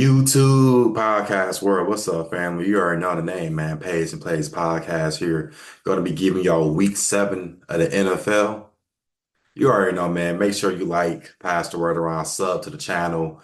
YouTube podcast world. What's up, family? You already know the name, man. Pays and Plays podcast here. Going to be giving y'all week 7 of the NFL. You already know, man. Make sure you like, pass the word around, sub to the channel.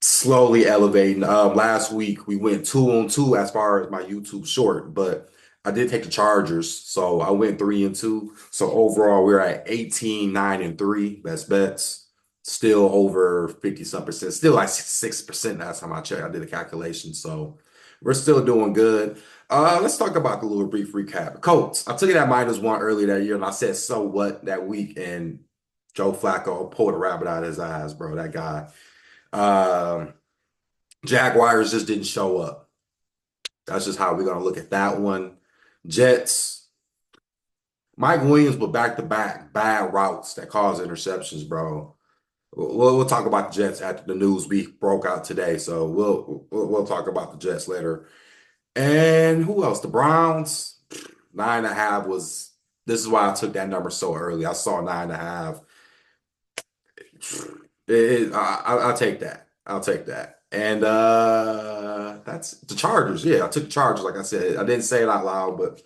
Slowly elevating. Last week we went 2-on-2 as far as my YouTube short, but I did take the Chargers, so I went 3-2. So overall, we're at 18, 9-3 best bets. Still over 50 some percent, still like 6% last time I checked. I did a calculation, so we're still doing good. Let's talk about the little brief recap. Colts, I took it at -1 earlier that year, and I said, so what that week? And Joe Flacco pulled a rabbit out of his eyes, bro. That guy. Um, Jaguars just didn't show up. That's just how we're gonna look at that one. Jets, Mike Williams, but back-to-back bad routes that cause interceptions, bro. We'll talk about the Jets after the news week broke out today. So we'll talk about the Jets later. And who else? The Browns, 9.5 was. This is why I took that number so early. I saw 9.5. I'll take that. I'll take that. And that's the Chargers. Yeah, I took the Chargers. Like I said, I didn't say it out loud, but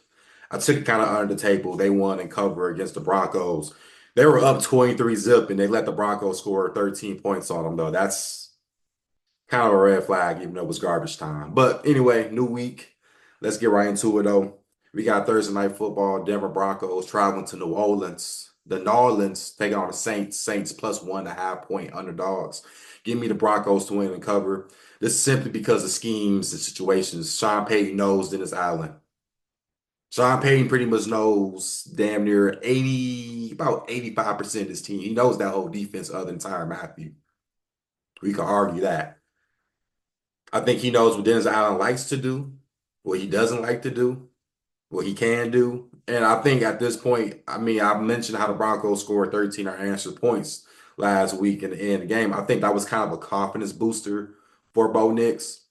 I took it kind of under the table. They won and cover against the Broncos. They were up 23 zip, and they let the Broncos score 13 points on them, though. That's kind of a red flag, even though it was garbage time. But anyway, new week. Let's get right into it, though. We got Thursday night football. Denver Broncos traveling to New Orleans. The New Orleans taking on the Saints. Saints plus 1.5 point underdogs. Give me the Broncos to win and cover. This is simply because of schemes and situations. Sean Payton knows Dennis Allen. Sean Payton pretty much knows damn near about 85% of his team. He knows that whole defense other than Tyrann Mathieu. We can argue that. I think he knows what Dennis Allen likes to do, what he doesn't like to do, what he can do. And I think at this point, I mean, I mentioned how the Broncos scored 13 unanswered points last week in the end of the game. I think that was kind of a confidence booster for Bo Nix.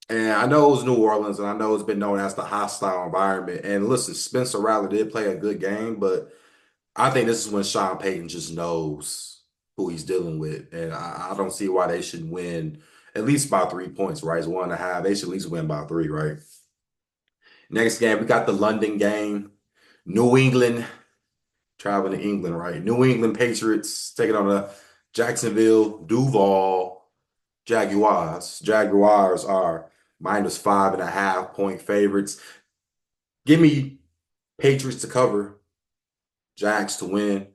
And I know it was New Orleans, and I know it's been known as the hostile environment. And listen, Spencer Rattler did play a good game, but I think this is when Sean Payton just knows who he's dealing with. And I don't see why they should win at least by 3 points, right? It's 1.5. They should at least win by 3, right? Next game, we got the London game. New England, traveling to England, right? New England Patriots taking on the Jacksonville Duval Jaguars. Jaguars are -5.5 point favorites. Give me Patriots to cover, Jags to win.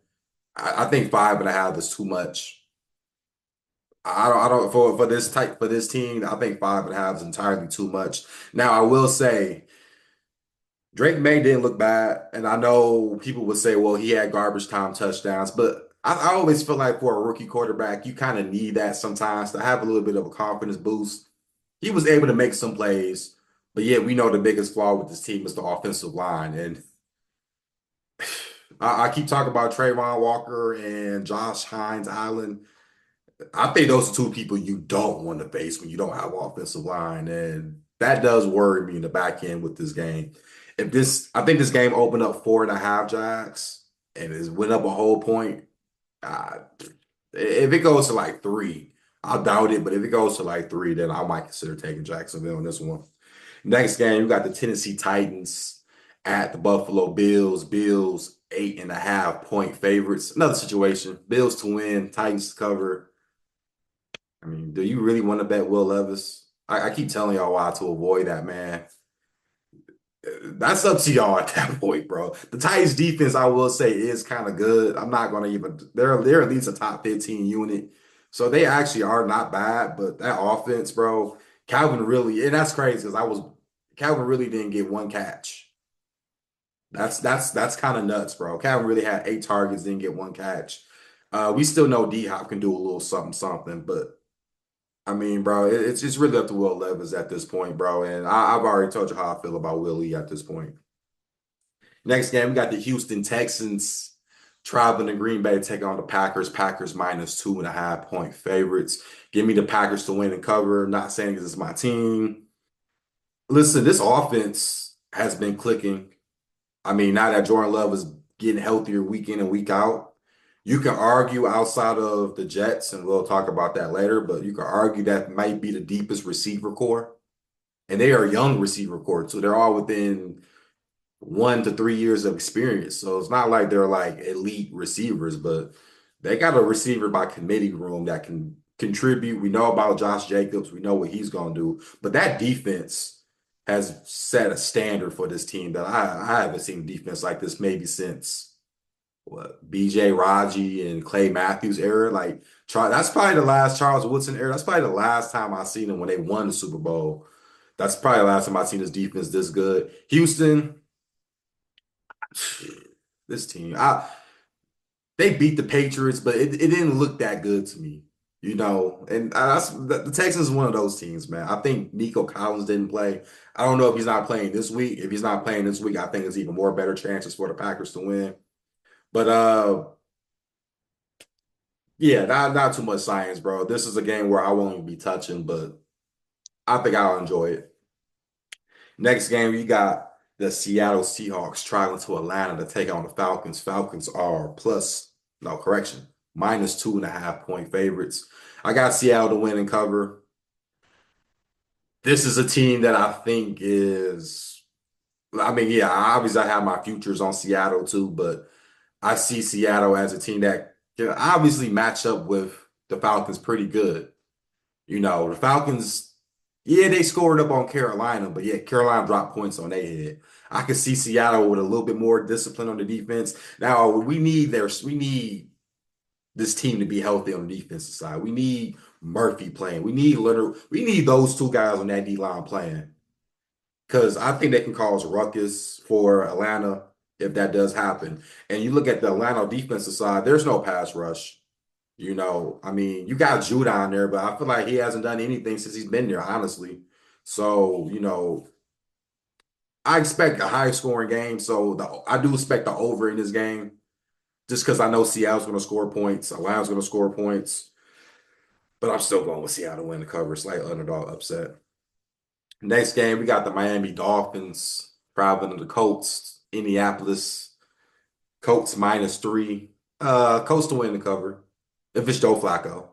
I think 5.5 is too much. I don't for this team. I think 5.5 is entirely too much. Now I will say Drake May didn't look bad, and I know people would say, well, he had garbage time touchdowns, but I always feel like for a rookie quarterback, you kind of need that sometimes to have a little bit of a confidence boost. He was able to make some plays, but yet we know the biggest flaw with this team is the offensive line. And I keep talking about Trayvon Walker and Josh Hines Allen. I think those are two people you don't want to face when you don't have offensive line, and that does worry me in the back end with this game. I think this game opened up 4.5 Jags, and it went up a whole point. Uh, if it goes to like 3, I doubt it, but if it goes to like 3, then I might consider taking Jacksonville in this one. Next game, you got the Tennessee Titans at the Buffalo Bills. Bills 8.5 point favorites. Another situation. Bills to win, Titans to cover. I mean, do you really want to bet Will Levis? I keep telling y'all why to avoid that, man. That's up to y'all at that point, bro. The Titans defense, I will say, is kind of good. I'm not gonna even they're at least a top 15 unit. So they actually are not bad, but that offense, bro, Calvin really, and that's crazy because I was Calvin really didn't get one catch. That's kind of nuts, bro. Calvin really had 8 targets, didn't get one catch. We still know D Hop can do a little something, something, but I mean, bro, it's really up to Will Levis at this point, bro. And I've already told you how I feel about Willie at this point. Next game, we got the Houston Texans traveling to Green Bay, take on the Packers. Packers -2.5 point favorites. Give me the Packers to win and cover. Not saying this is my team. Listen, this offense has been clicking. I mean, now that Jordan Love is getting healthier week in and week out, You can argue outside of the Jets, and we'll talk about that later, but you can argue that might be the deepest receiver core. And they are a young receiver core, so they're all within 1 to 3 years of experience. So it's not like they're like elite receivers, but they got a receiver by committee room that can contribute. We know about Josh Jacobs. We know what he's going to do. But that defense has set a standard for this team that I haven't seen defense like this maybe since what BJ Raji and Clay Matthews era. Like that's probably the last Charles Woodson era. That's probably the last time I seen them when they won the Super Bowl. That's probably the last time I seen this defense this good. Houston, this team, they beat the Patriots, but it didn't look that good to me, you know. And the Texans is one of those teams, man. I think Nico Collins didn't play. I don't know if he's not playing this week. If he's not playing this week, I think it's even more better chances for the Packers to win. But yeah, not too much science, bro. This is a game where I won't even be touching, but I think I'll enjoy it. Next game, you got the Seattle Seahawks traveling to Atlanta to take on the Falcons. Falcons are no, correction, -2.5 point favorites. I got Seattle to win and cover. This is a team that I think is, I mean, yeah, obviously I have my futures on Seattle too, but I see Seattle as a team that can obviously match up with the Falcons pretty good. You know, the Falcons, yeah, they scored up on Carolina, but yeah, Carolina dropped points on their head. I could see Seattle with a little bit more discipline on the defense. Now we need this team to be healthy on the defensive side. We need Murphy playing. We need those two guys on that D line playing. Because I think they can cause ruckus for Atlanta if that does happen. And you look at the Atlanta defensive side, there's no pass rush. You know, I mean, you got Judon there, but I feel like he hasn't done anything since he's been there, honestly. So, you know, I expect a high scoring game. So I do expect the over in this game just because I know Seattle's going to score points. Atlanta's going to score points, but I'm still going with Seattle to win the cover, slight underdog upset. Next game, we got the Miami Dolphins traveling to the Colts, Indianapolis. Colts -3. Colts to win the cover if it's Joe Flacco.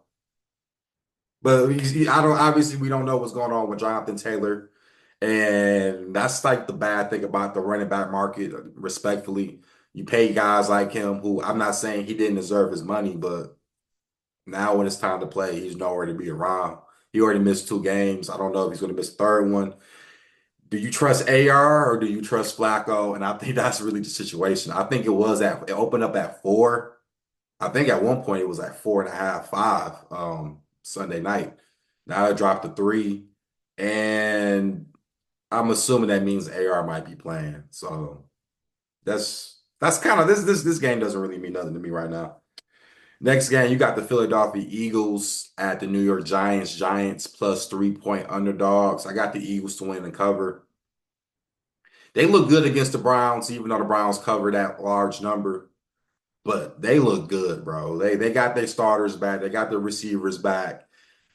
But I don't. Obviously, we don't know what's going on with Jonathan Taylor, and that's like the bad thing about the running back market. Respectfully, you pay guys like him who I'm not saying he didn't deserve his money, but now when it's time to play, he's nowhere to be around. He already missed 2 games. I don't know if he's going to miss a third one. Do you trust AR or do you trust Flacco? And I think that's really the situation. I think it opened up at 4. I think at one point it was at 4.5, 5, Sunday night. Now it dropped to 3. And I'm assuming that means AR might be playing. So that's kind of this game doesn't really mean nothing to me right now. Next game, you got the Philadelphia Eagles at the New York Giants. Giants plus 3 point underdogs. I got the Eagles to win and cover. They look good against the Browns, even though the Browns cover that large number. But they look good, bro. They got their starters back. They got their receivers back.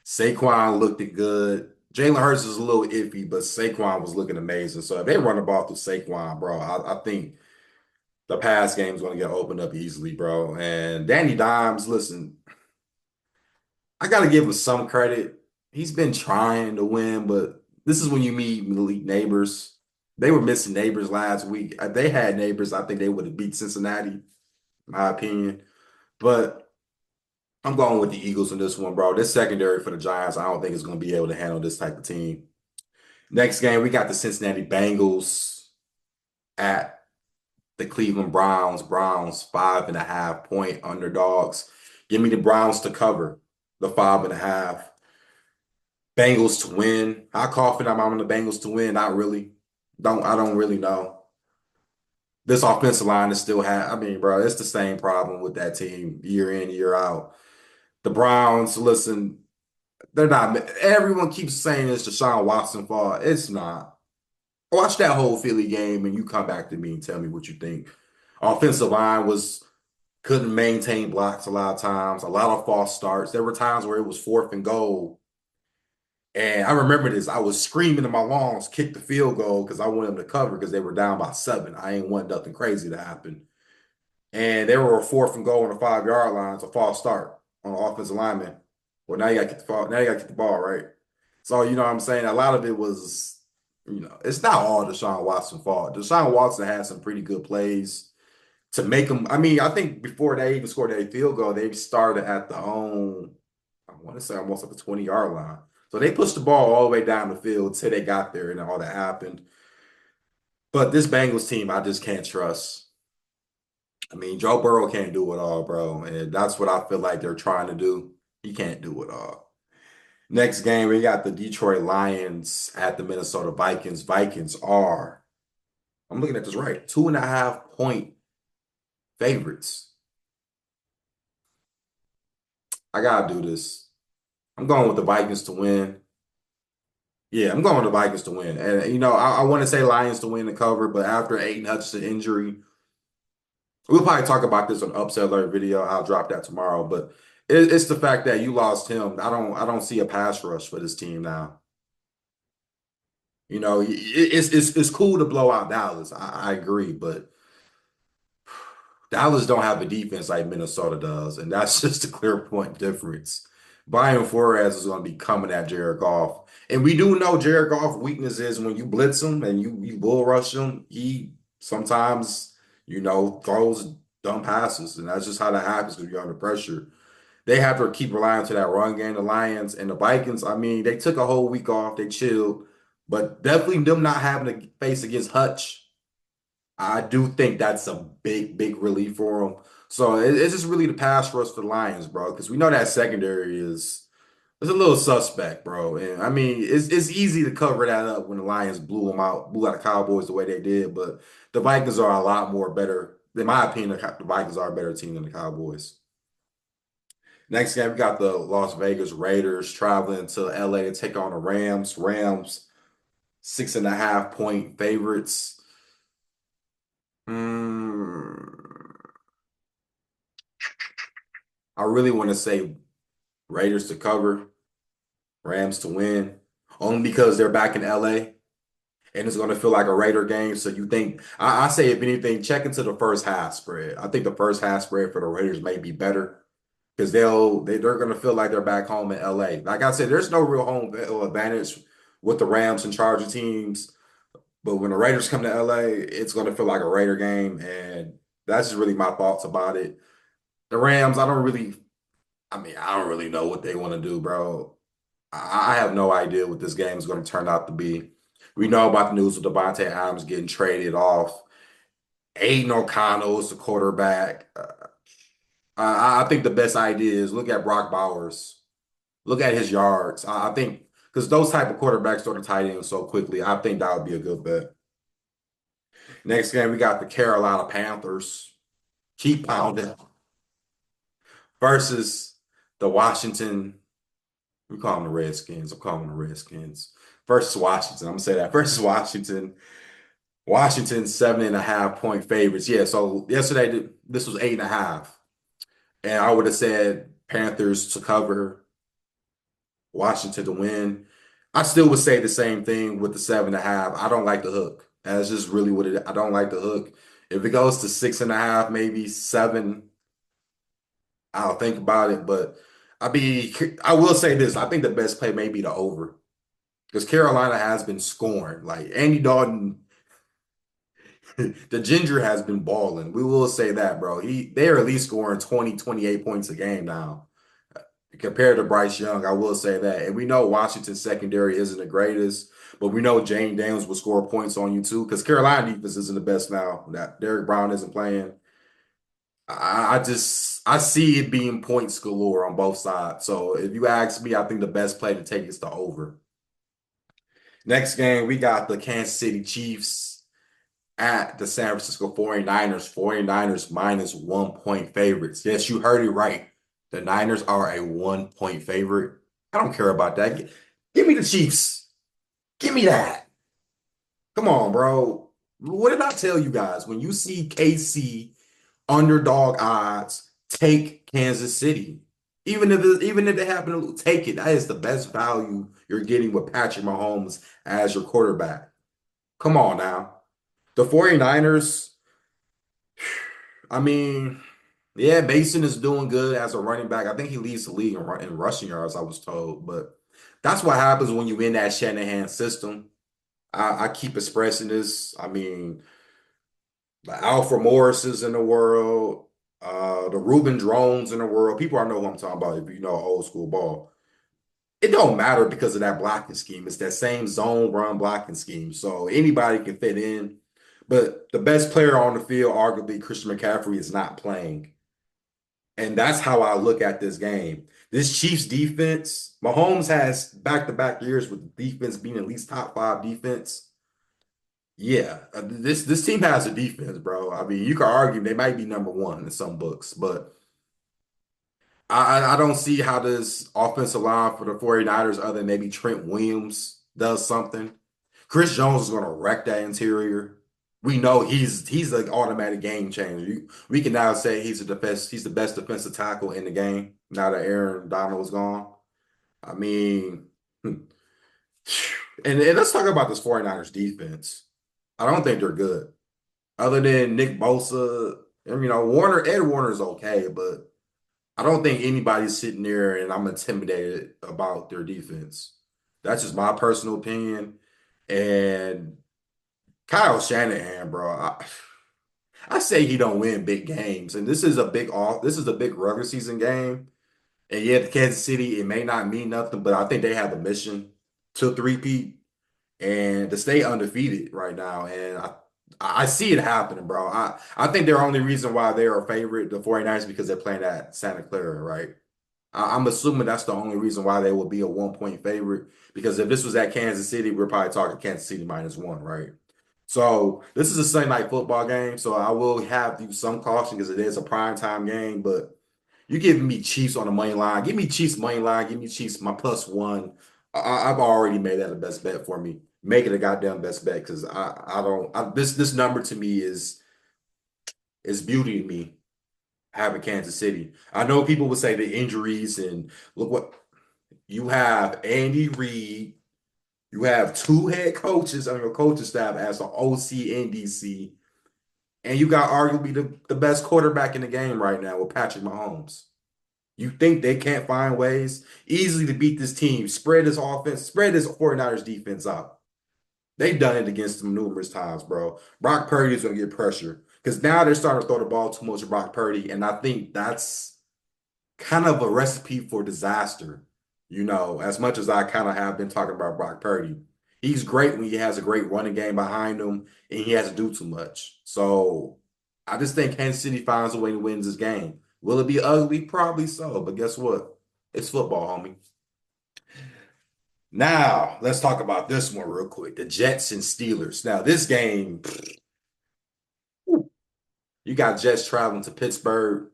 Saquon looked it good. Jalen Hurts is a little iffy, but Saquon was looking amazing. So if they run the ball through Saquon, bro, I think the pass game is going to get opened up easily, bro. And Danny Dimes, listen, I got to give him some credit. He's been trying to win, but this is when you meet elite neighbors. They were missing neighbors last week. They had neighbors. I think they would have beat Cincinnati, in my opinion. But I'm going with the Eagles in this one, bro. This secondary for the Giants, I don't think is going to be able to handle this type of team. Next game, we got the Cincinnati Bengals at the Cleveland Browns. Browns 5.5 point underdogs. Give me the Browns to cover the 5.5. Bengals to win. How confident I'm on the Bengals to win? Not really. I don't really know. This offensive line is still I mean, bro, it's the same problem with that team year in, year out. The Browns, listen, they're not. Everyone keeps saying it's Deshaun Watson fault. It's not. Watch that whole Philly game and you come back to me and tell me what you think. Offensive line couldn't maintain blocks a lot of times, a lot of false starts. There were times where it was 4th and goal. And I remember this. I was screaming in my lungs, kick the field goal because I wanted them to cover because they were down by 7. I ain't want nothing crazy to happen. and they were a 4th and goal on the 5 yard line. It's a false start on the offensive lineman. Well, now you got to get the ball. Now you got to get the ball right. So you know what I'm saying. A lot of it was, it's not all Deshaun Watson's fault. Deshaun Watson had some pretty good plays to make them. I mean, I think before they even scored a field goal, they started at the own. I want to say almost at the 20 yard line. So they pushed the ball all the way down the field till they got there and all that happened. But this Bengals team, I just can't trust. I mean, Joe Burrow can't do it all, bro. And that's what I feel like they're trying to do. He can't do it all. Next game, we got the Detroit Lions at the Minnesota Vikings. Vikings are, I'm looking at this right, 2.5 point favorites. I gotta do this. I'm going with the Vikings to win. Yeah, I'm going with the Vikings to win. And I want to say Lions to win the cover, but after Aiden Hutchinson injury, we'll probably talk about this on Upset Alert video. I'll drop that tomorrow. But it's the fact that you lost him. I don't see a pass rush for this team now. It's cool to blow out Dallas. I agree, but Dallas don't have a defense like Minnesota does, and that's just a clear point difference. Brian Flores is going to be coming at Jared Goff, and we do know Jared Goff's weakness is when you blitz him and you bull rush him. He sometimes throws dumb passes, and that's just how that happens when you're under pressure. They have to keep relying to that run game. The Lions and the Vikings, I mean, they took a whole week off, they chilled, but definitely them not having to face against Hutch. I do think that's a big, big relief for them. So it's just really the pass rush for the Lions, bro, because we know that secondary is a little suspect, bro. And I mean, it's easy to cover that up when the Lions blew out the Cowboys the way they did, but the Vikings are a lot more better. In my opinion, the Vikings are a better team than the Cowboys. Next game, we got the Las Vegas Raiders traveling to LA to take on the Rams. Rams, 6.5 point favorites. Mm, I really want to say Raiders to cover, Rams to win, only because they're back in LA and it's going to feel like a Raider game. So you think, I say, if anything, check into the first half spread. I think the first half spread for the Raiders may be better because they're going to feel like they're back home in LA. Like I said, there's no real home advantage with the Rams and Charger teams. But when the Raiders come to LA, it's going to feel like a Raider game. And that's just really my thoughts about it. The Rams, I don't really know what they want to do, bro. I have no idea what this game is going to turn out to be. We know about the news of Devontae Adams getting traded off. Aiden O'Connell is the quarterback. I think the best idea is look at Brock Bowers. Look at his yards. I think because those type of quarterbacks sort of tight ends so quickly, I think that would be a good bet. Next game, we got the Carolina Panthers. Keep pounding versus the Washington. We call them the Redskins. I'm calling them the Redskins. Versus Washington. I'm gonna say that. Versus Washington. Washington 7.5 point favorites. Yeah, so yesterday this was 8.5. And I would have said Panthers to cover, Washington to win. I still would say the same thing with the 7.5. I don't like the hook. That's just really what it. I don't like the hook. If it goes to 6.5, maybe 7, I'll think about it. But I will say this. I think the best play may be the over. Because Carolina has been scoring. Like Andy Dalton, the Ginger has been balling. We will say that, bro. They're at least scoring 20, 28 points a game now. Compared to Bryce Young, I will say that. And we know Washington's secondary isn't the greatest, but we know Jane Daniels will score points on you too. Because Carolina defense isn't the best now. That Derek Brown isn't playing. I see it being points galore on both sides. So if you ask me, I think the best play to take is the over. Next game, we got the Kansas City Chiefs at the San Francisco 49ers. 49ers -1 point favorites. Yes, you heard it right. The Niners are a 1 point favorite. I don't care about that. Give me the Chiefs. Give me that. Come on, bro. What did I tell you guys? When you see KC underdog odds, take Kansas City. Even if they happen to take it, that is the best value you're getting with Patrick Mahomes as your quarterback. Come on now. The 49ers, I mean, yeah, Mason is doing good as a running back. I think he leads the league in rushing yards, I was told. But that's what happens when you in that Shanahan system. I keep expressing this. I mean, the Alfred Morrises in the world, the Ruben Drones in the world. People I know who I'm talking about if you know old school ball. It don't matter because of that blocking scheme. It's that same zone run blocking scheme. So anybody can fit in. But the best player on the field, arguably Christian McCaffrey, is not playing. And that's how I look at this game. This Chiefs defense, Mahomes has back-to-back years with the defense being at least top five defense. Yeah, this team has a defense, bro. I mean, you could argue they might be number one in some books, but I don't see how this offensive line for the 49ers, other than maybe Trent Williams, does something. Chris Jones is going to wreck that interior. We know he's an automatic game changer. We can now say he's the best defensive tackle in the game now that Aaron Donald is gone. I mean, and let's talk about this 49ers defense. I don't think they're good. Other than Nick Bosa, and, Ed Warner's okay, but I don't think anybody's sitting there and I'm intimidated about their defense. That's just my personal opinion. And Kyle Shanahan, bro, I say he don't win big games, and this is a big regular season game. And yet, Kansas City, it may not mean nothing, but I think they have a mission to three-peat and to stay undefeated right now. And I see it happening, bro. I think the only reason why they are a favorite, the 49ers, because they're playing at Santa Clara, right? I'm assuming that's the only reason why they will be a 1 point favorite. Because if this was at Kansas City, we're probably talking Kansas City -1, right? So this is a Sunday night football game. So I will have you some caution because it is a prime time game. But you giving me Chiefs on the money line. Give me Chiefs money line. Give me Chiefs my +1. I've already made that the best bet for me. Make it a goddamn best bet because I don't this number to me is beauty to me having Kansas City. I know people would say the injuries and look what you have Andy Reid, you have two head coaches on your coaching staff as the OC and DC, and you got arguably the best quarterback in the game right now with Patrick Mahomes. You think they can't find ways easily to beat this team, spread this offense, spread this 49ers defense out. They've done it against them numerous times, bro. Brock Purdy is going to get pressure because now they're starting to throw the ball too much to Brock Purdy, and I think that's kind of a recipe for disaster. As much as I kind of have been talking about Brock Purdy, he's great when he has a great running game behind him and he has to do too much. So I just think Kansas City finds a way to win this game. Will it be ugly? Probably so. But guess what? It's football, homie. Now, let's talk about this one real quick. The Jets and Steelers. Now, this game, you got Jets traveling to Pittsburgh.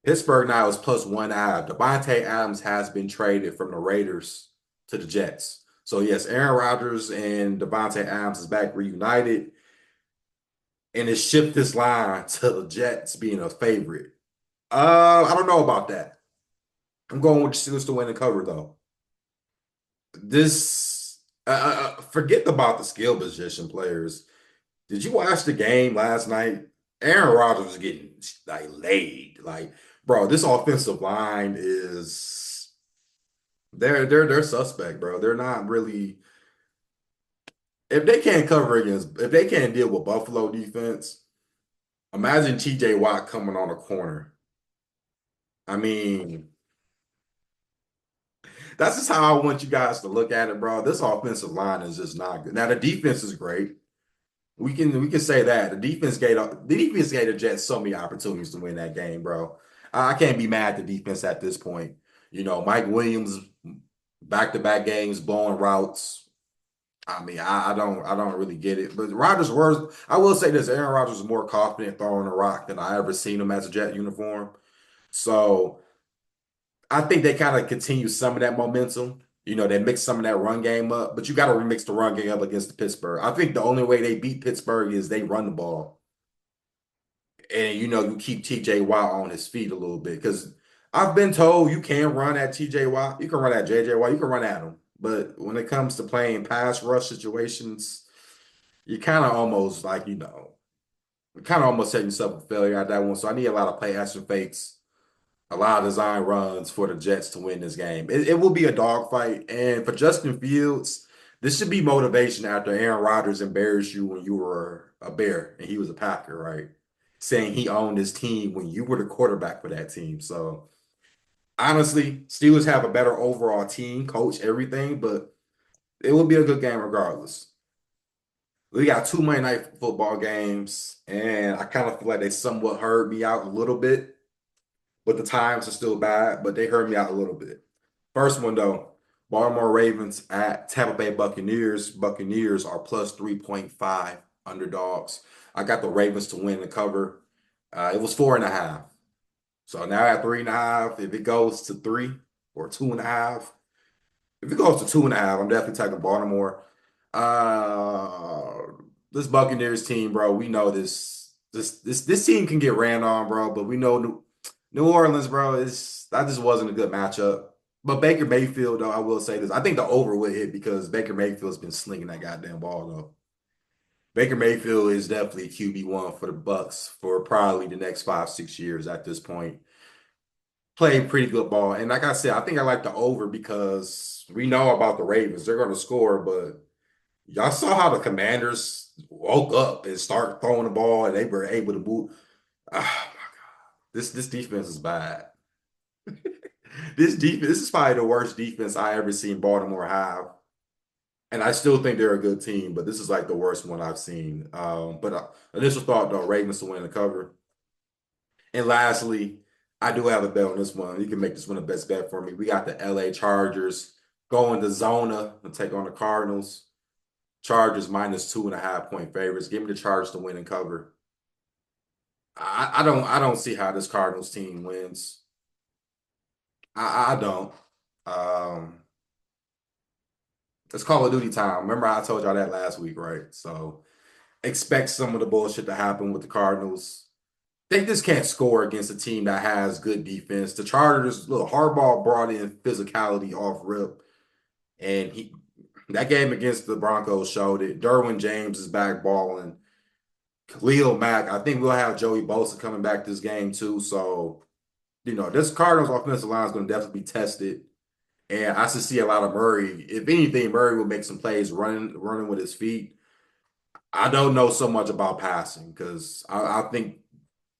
Pittsburgh now is +1 ad. Devontae Adams has been traded from the Raiders to the Jets. So yes, Aaron Rodgers and Devontae Adams is back reunited, and it shipped this line to the Jets being a favorite. I don't know about that. I'm going with the Steelers to win the cover though. This forget about the skill position players. Did you watch the game last night? Aaron Rodgers was getting like laid. Like, bro, this offensive line is they're suspect, bro. They're not really if they can't deal with Buffalo defense, imagine TJ Watt coming on a corner. I mean, that's just how I want you guys to look at it, bro. This offensive line is just not good. Now the defense is great. We can say that the defense gave the Jets so many opportunities to win that game, bro. I can't be mad at the defense at this point. Mike Williams back-to-back games blowing routes. I mean, I don't really get it. But I will say this: Aaron Rodgers is more confident throwing a rock than I ever seen him as a Jet uniform. So I think they kind of continue some of that momentum. They mix some of that run game up, but you got to remix the run game up against the Pittsburgh. I think the only way they beat Pittsburgh is they run the ball. And you keep TJ Watt on his feet a little bit. Because I've been told you can run at TJ Watt, you can run at JJ Watt, you can run at him. But when it comes to playing pass rush situations, you kind of almost like. kind of almost setting yourself a failure at that one. So I need a lot of play action fakes, a lot of design runs for the Jets to win this game. It will be a dogfight. And for Justin Fields, this should be motivation after Aaron Rodgers embarrassed you when you were a Bear and he was a Packer, right? Saying he owned his team when you were the quarterback for that team. So honestly, Steelers have a better overall team, coach, everything, but it will be a good game regardless. We got two Monday night football games, and I kind of feel like they somewhat heard me out a little bit, but the times are still bad, but they heard me out a little bit. First one though, Baltimore Ravens at Tampa Bay Buccaneers. Buccaneers are plus 3.5 underdogs. I got the Ravens to win the cover. It was 4.5. So now at 3.5, if it goes to three or 2.5, if it goes to 2.5, I'm definitely taking Baltimore. Uh, this Buccaneers team, bro, we know this team can get ran on, bro. But we know New Orleans, bro, is that just wasn't a good matchup. But Baker Mayfield, though, I will say this: I think the over would hit because Baker Mayfield's been slinging that goddamn ball, though. Baker Mayfield is definitely QB1 for the Bucks for probably the next 5, 6 years at this point. Played pretty good ball. And like I said, I think I like the over because we know about the Ravens. They're going to score, but y'all saw how the Commanders woke up and start throwing the ball and they were able to move. Ah, this defense is bad. This is probably the worst defense I ever seen Baltimore have. And I still think they're a good team, but this is like the worst one I've seen. But initial thought though, Ravens to win the cover. And lastly, I do have a bet on this one. You can make this one the best bet for me. We got the LA Chargers going to Zona and take on the Cardinals. Chargers minus 2.5 point favorites. Give me the Chargers to win and cover. I don't see how this Cardinals team wins. I don't. Um, it's Call of Duty time. Remember I told y'all that last week, right? So expect some of the bullshit to happen with the Cardinals. They just can't score against a team that has good defense. The Chargers, look, Harbaugh brought in physicality off rip, and he that game against the Broncos showed it. Derwin James is back balling. Khalil Mack, I think we'll have Joey Bosa coming back this game too. So, this Cardinals offensive line is going to definitely be tested. And I should see a lot of Murray. If anything, Murray will make some plays running with his feet. I don't know so much about passing because I think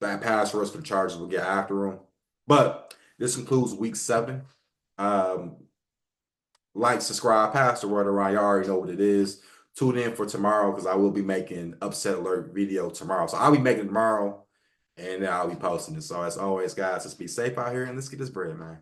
that pass rush for the Chargers will get after him. But this concludes week 7. Um, like, subscribe, pass the word around. You already know what it is. Tune in for tomorrow because I will be making upset alert video tomorrow. So I'll be making it tomorrow and then I'll be posting it. So as always, guys, let's be safe out here and let's get this bread, man.